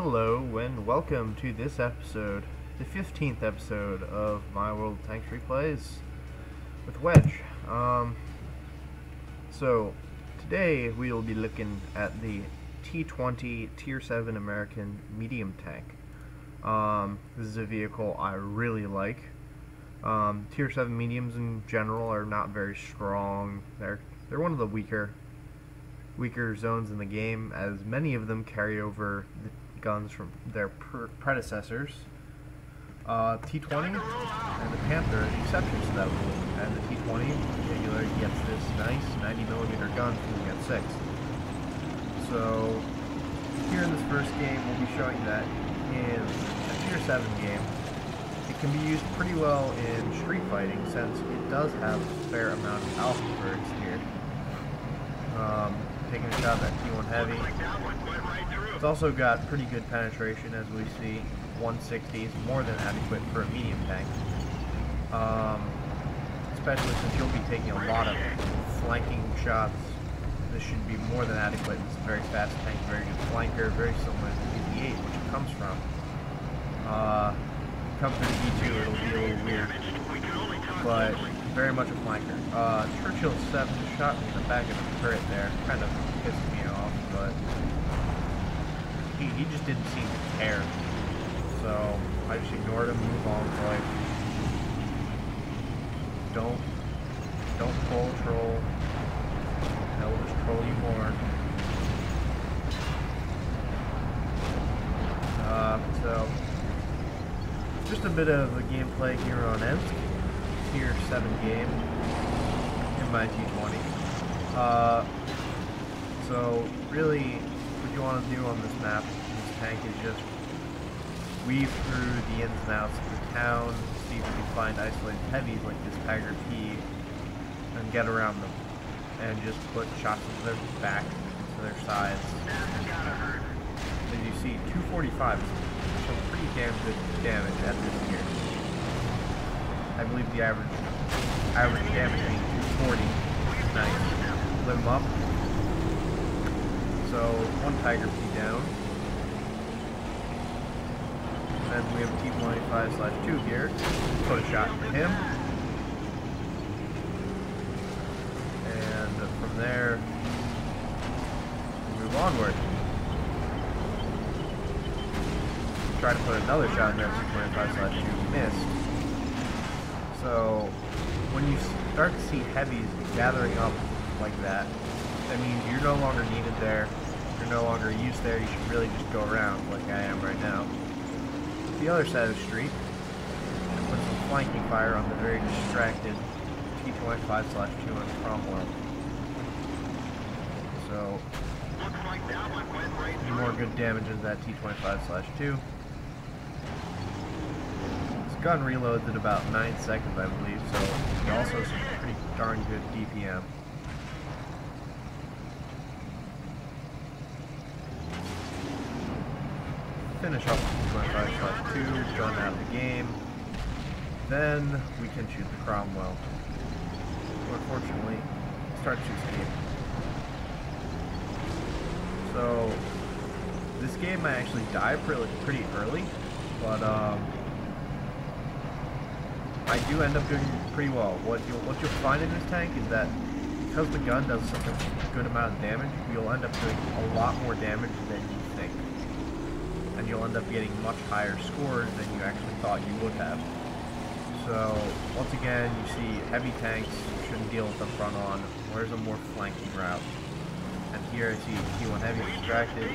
Hello and welcome to this episode, the 15th episode of My World of Tanks Replays with Wedge. So today we will be looking at the T20 Tier 7 American medium tank. This is a vehicle I really like. Tier 7 mediums in general are not very strong. They're one of the weaker zones in the game, as many of them carry over the guns from their predecessors. T20 and the Panther are the exceptions to that rule, and the T20 in particular gets this nice 90mm gun from the Gen 6. So here in this first game we'll be showing that in a Tier 7 game it can be used pretty well in street fighting, since it does have a fair amount of alpha birds here. Taking a shot at T1 Heavy. It's also got pretty good penetration, as we see. 160 is more than adequate for a medium tank. Especially since you'll be taking a lot of flanking shots. This should be more than adequate. It's a very fast tank, very good flanker, very similar to the E8, which it comes from. Comes to the E2, it'll be a little weird, but very much a flanker. Churchill 7 shot me in the back of the turret there, kind of pissed me off, but he just didn't seem to care. So I just ignored him, move on, like, don't troll, they'll just troll you more. So just a bit of a gameplay here on Ensk, Tier 7 game in my T20. So really, what you want to do on this map, this tank, is just weave through the ins and outs of the town, see if you can find isolated heavies like this Tiger P, and get around them, and just put shots into their back, to their sides. As you see, 245 is some pretty damn good damage at this tier. I believe the average damage being 240. Nice. Lit him up. So one Tiger P down. And then we have T-25/2 here. Put a shot into him. And from there, we move onward. Try to put another shot in there, T-25/2, missed. So when you start to see heavies gathering up like that, that means you're no longer needed there, you're no longer used there, you should really just go around like I am right now. The other side of the street, and put some flanking fire on the very distracted T-25/2 on Cromwell. So any more good damage into that T-25/2. Gun reloads at about 9 seconds, I believe, so also some pretty darn good DPM. Finish off with 25/2, gun out of the game. Then we can shoot the Cromwell. Unfortunately, start to escape. So this game I actually died pretty early, but I do end up doing pretty well. What you'll find in this tank is that because the gun does such a good amount of damage, you'll end up doing a lot more damage than you think. And you'll end up getting much higher scores than you actually thought you would have. So once again, you see heavy tanks shouldn't deal with the front on. Where's a more flanking route? And here I see T1 Heavy distracted.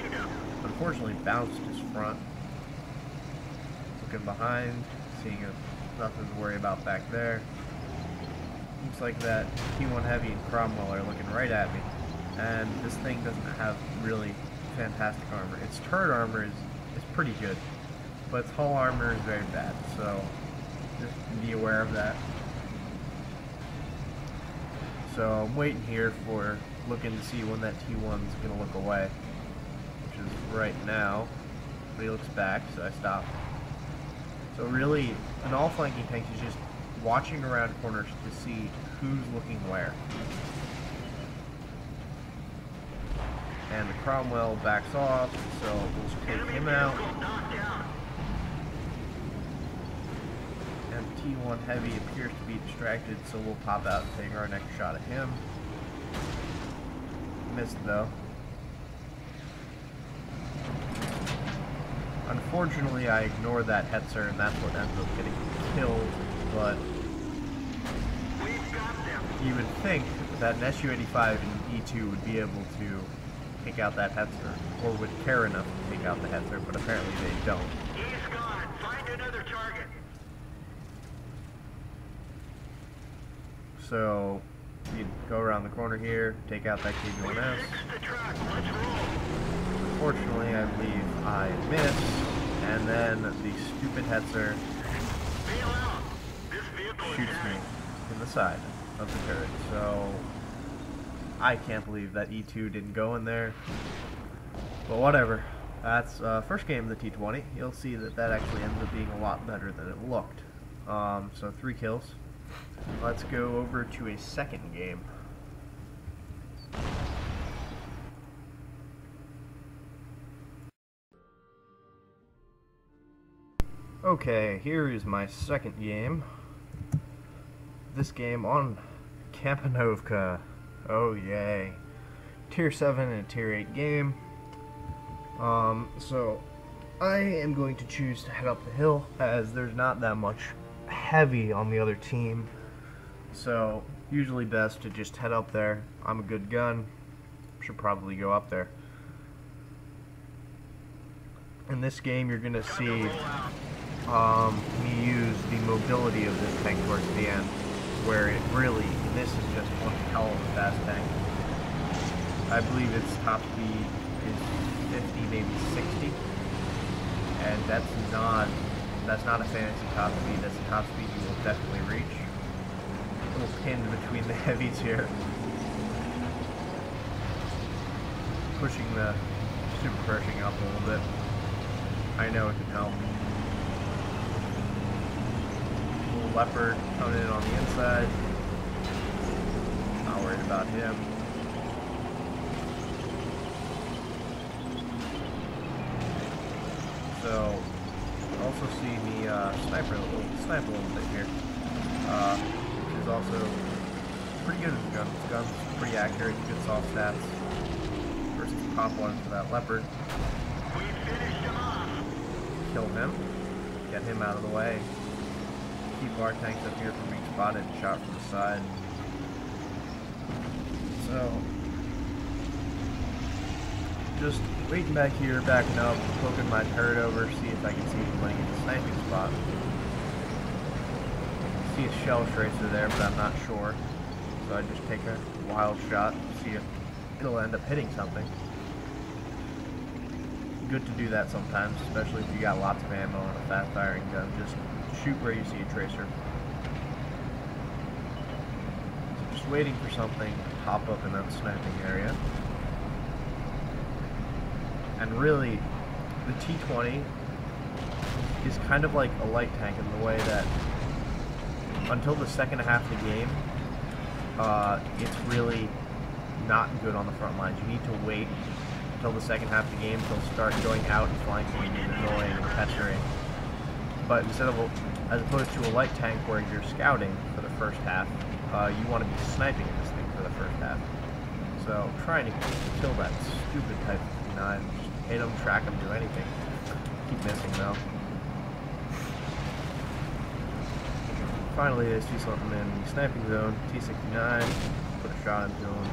Unfortunately bounced his front. Looking behind, seeing if nothing to worry about back there. Looks like that T1 Heavy and Cromwell are looking right at me. And this thing doesn't have really fantastic armor. Its turret armor is pretty good, but its hull armor is very bad, so just be aware of that. So I'm waiting here looking to see when that T1's going to look away, which is right now. But he looks back, so I stop. So really, in all flanking tanks, is just watching around corners to see who's looking where. And the Cromwell backs off, so we'll take him out. And T1 Heavy appears to be distracted, so we'll pop out and take our next shot at him. Missed though. Unfortunately, I ignored that Hetzer, and that's what ends up getting killed, but you would think that an SU-85 and E2 would be able to take out that Hetzer, or would care enough to take out the Hetzer, but apparently they don't. He's gone. Find another target. So, you go around the corner here, take out that KV-1S. Unfortunately, I believe I missed, and then the stupid Hetzer shoots me in the side of the turret. So, I can't believe that E2 didn't go in there, but whatever. That's first game of the T20. You'll see that that actually ends up being a lot better than it looked. So 3 kills. Let's go over to a second game. Okay, here is my second game. This game on Kampanovka. Oh yay. Tier 7 and Tier 8 game. So I am going to choose to head up the hill as there's not that much heavy on the other team. So usually best to just head up there. I'm a good gun. Should probably go up there. In this game you're gonna see me use the mobility of this tank towards the end, where it really, this is just one hell of a fast tank. I believe its top speed is 50, maybe 60, and that's not a fancy top speed. That's a top speed you will definitely reach. A little pinned between the heavies here, pushing the super Pershing up a little bit. I know it can help. Little Leopard coming in on the inside. Not worried about him. So, also see me snipe a little bit here, which is also pretty good with the gun. This gun's pretty accurate, good soft stats versus pop one for that Leopard. We finished him off. Kill him, get him out of the way, keep our tanks up here from being spotted and shot from the side. So, just waiting back here, backing up, poking my turret over, see if I can see him laying in the sniping spot. See a shell tracer there, but I'm not sure. So I just take a wild shot, see if it'll end up hitting something. Good to do that sometimes, especially if you got lots of ammo and a fast firing gun. Just shoot where you see a tracer. So just waiting for something to pop up in that sniping area. And really, the T20 is kind of like a light tank in the way that until the second half of the game, it's really not good on the front lines. You need to wait until the second half of the game to start going out and flanking and annoying and pestering. But instead of, as opposed to a light tank where you're scouting for the first half, you want to be sniping at this thing for the first half. So trying to kill that stupid Type 59, just hit him, track him, do anything. Keep missing though. Finally, I see something in the sniping zone. T69, put a shot into him.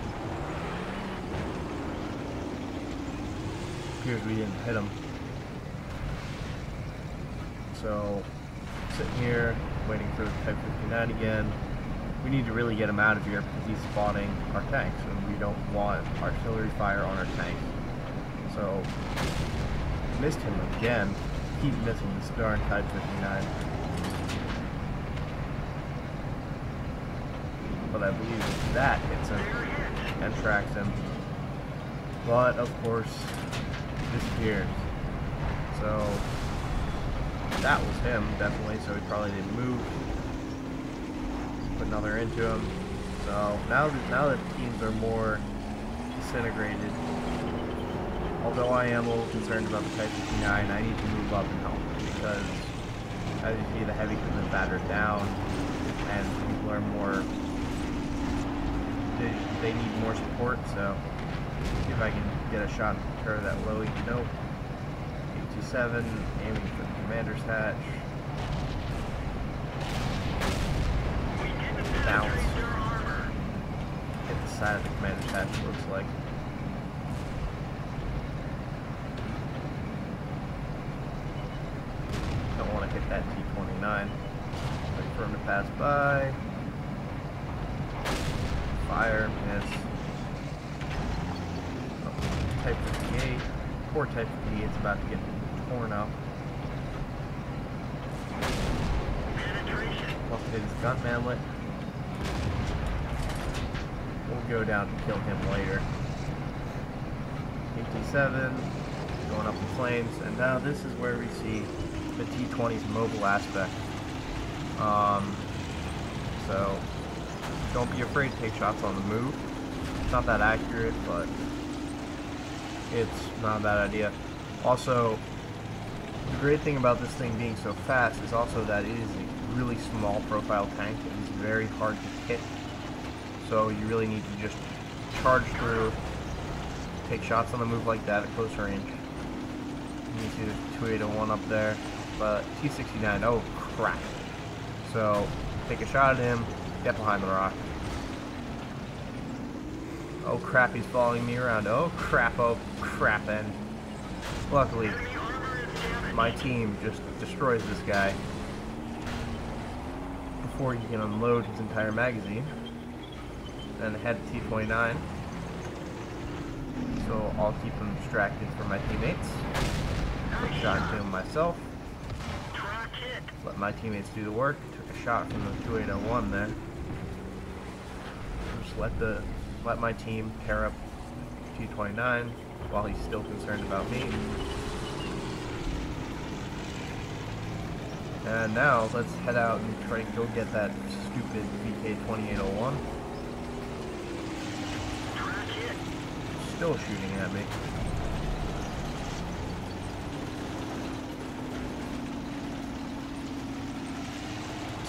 Appears we didn't hit him. So, sitting here, waiting for the Type 59 again. We need to really get him out of here because he's spotting our tanks, and we don't want artillery fire on our tanks. So, missed him again. Keep missing this darn Type 59. But I believe that hits him and tracks him. But, of course, disappears. So, that was him, definitely, so he probably didn't move. Put another into him. So, now that teams are more disintegrated, although I am a little concerned about the Type 59, I need to move up and help because, as you see, the heavies have been battered down, and people are more. They need more support. So, see if I can get a shot and curve that low. Nope. 827, aiming for the commander's hatch. Bounce. Hit the side of the commander's hatch, it looks like. Don't want to hit that T29. Wait for him to pass by. Fire, miss. Oh, Type 58. Poor Type 58 is about to get torn up. Plus hit his gun manlet. We'll go down and kill him later. 87 going up in flames, and now this is where we see the T20's mobile aspect. So don't be afraid to take shots on the move. It's not that accurate, but it's not a bad idea. Also, the great thing about this thing being so fast is also that it is a really small profile tank. It is very hard to hit. So you really need to just charge through, take shots on the move like that at close range. You see the 2801 up there, but T69, oh crap. So take a shot at him, get behind the rock. Oh crap, he's following me around. Oh crap, and luckily my team just destroys this guy before he can unload his entire magazine. And head T29. So I'll keep him distracted from my teammates. Quick shot into him myself. Let my teammates do the work. Took a shot from the 2801 there. Just let my team tear up T29 while he's still concerned about me. And now let's head out and try to go get that stupid VK2801. Still shooting at me.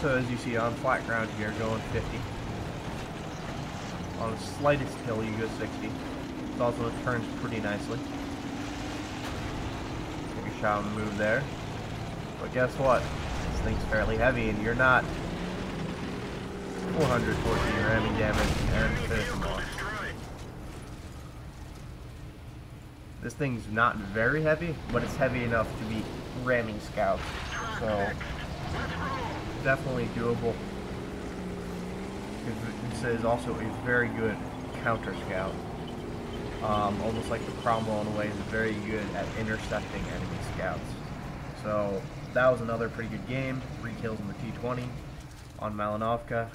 So as you see on flat ground here, going 50. On the slightest hill you go 60. It also turns pretty nicely. Take a shot on the move there. But guess what? This thing's fairly heavy and you're not. 414 ramming damage and finish him off. This thing's not very heavy, but it's heavy enough to be ramming scouts. So, definitely doable. This is also a very good counter scout. Almost like the Cromwell in a way is very good at intercepting enemy scouts. So, that was another pretty good game. 3 kills in the T20 on Malinovka,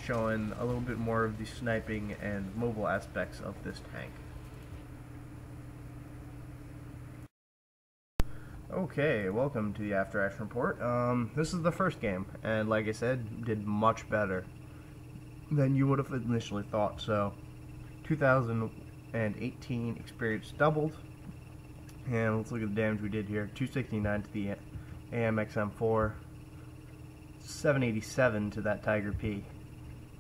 showing a little bit more of the sniping and mobile aspects of this tank. Okay, welcome to the After Action Report. This is the first game, and like I said, did much better than you would have initially thought. So, 2018 experience doubled, and let's look at the damage we did here. 269 to the AMXM4, 787 to that Tiger P,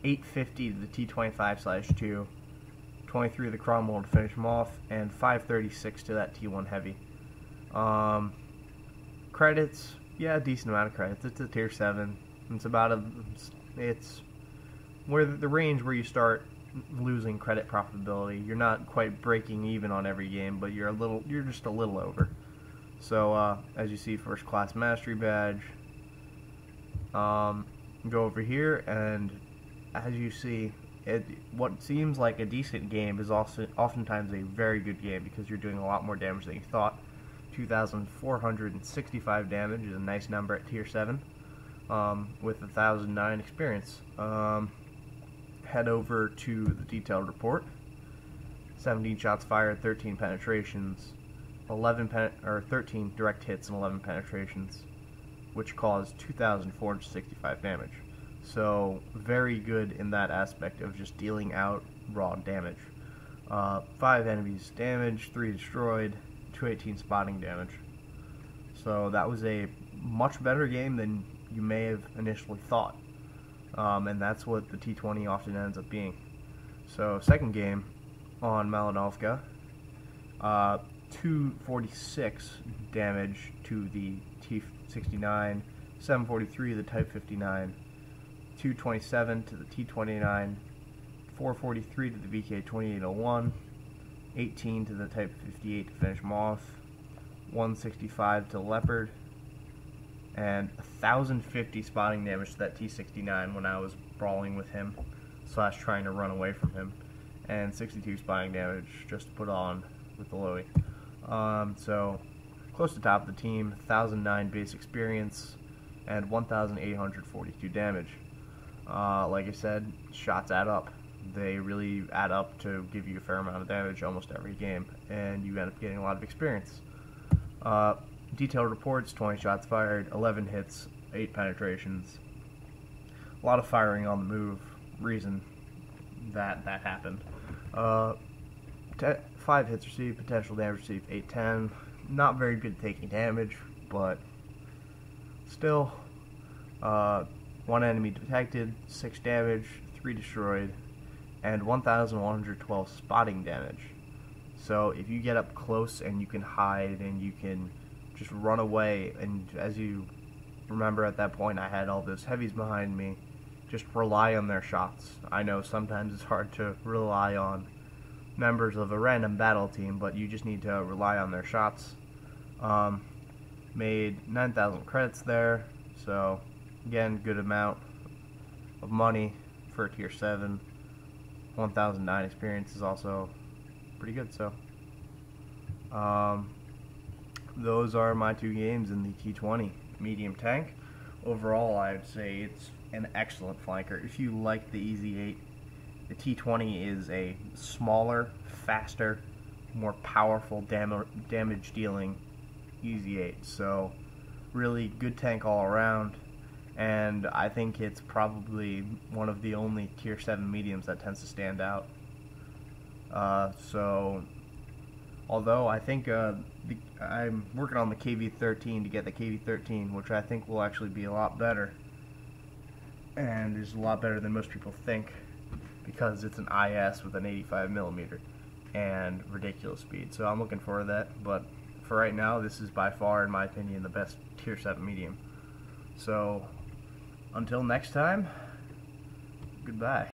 850 to the T25/2, 23 to the Cromwell to finish him off, and 536 to that T1 Heavy. Credits, yeah, a decent amount of credits. It's a tier 7. It's where the range where you start losing credit profitability. You're not quite breaking even on every game, but you're just a little over. So as you see, first class mastery badge. Go over here, and as you see, what seems like a decent game is also oftentimes a very good game because you're doing a lot more damage than you thought. 2,465 damage is a nice number at tier 7 with 1,009 experience. Head over to the detailed report. 17 shots fired, 13 penetrations, 13 direct hits and 11 penetrations, which caused 2,465 damage. So very good in that aspect of just dealing out raw damage. 5 enemies damaged, 3 destroyed, 218 spotting damage. So that was a much better game than you may have initially thought. And that's what the T20 often ends up being. So second game on Malinowska, 246 damage to the T69, 743 to the Type 59, 227 to the T29, 443 to the VK2801, 18 to the Type 58 to finish him off, 165 to Leopard, and 1,050 spotting damage to that T69 when I was brawling with him / trying to run away from him, and 62 spotting damage just to put on with the Loey. So close to top of the team, 1,009 base experience, and 1,842 damage. Like I said, shots add up. They really add up to give you a fair amount of damage almost every game, and you end up getting a lot of experience. Detailed reports, 20 shots fired, 11 hits, 8 penetrations. A lot of firing on the move, reason that happened. 5 hits received, potential damage received 810. Not very good at taking damage, but still. 1 enemy detected, 6 damage, 3 destroyed, and 1,112 spotting damage. So if you get up close and you can hide and you can just run away, and as you remember at that point I had all those heavies behind me, just rely on their shots. I know sometimes it's hard to rely on members of a random battle team, but you just need to rely on their shots. Made 9,000 credits there, so again, good amount of money for a tier 7. 1,009 experience is also pretty good, so those are my 2 games in the T20 medium tank. Overall, I'd say it's an excellent flanker. If you like the Easy 8, the T20 is a smaller, faster, more powerful damage dealing Easy 8. So really good tank all around, and I think it's probably one of the only tier 7 mediums that tends to stand out. So although I think I'm working on the KV13 to get the KV13, which I think will actually be a lot better, and is a lot better than most people think, because it's an IS with an 85mm and ridiculous speed. So I'm looking forward to that, but for right now, this is by far, in my opinion, the best tier 7 medium. So until next time, goodbye.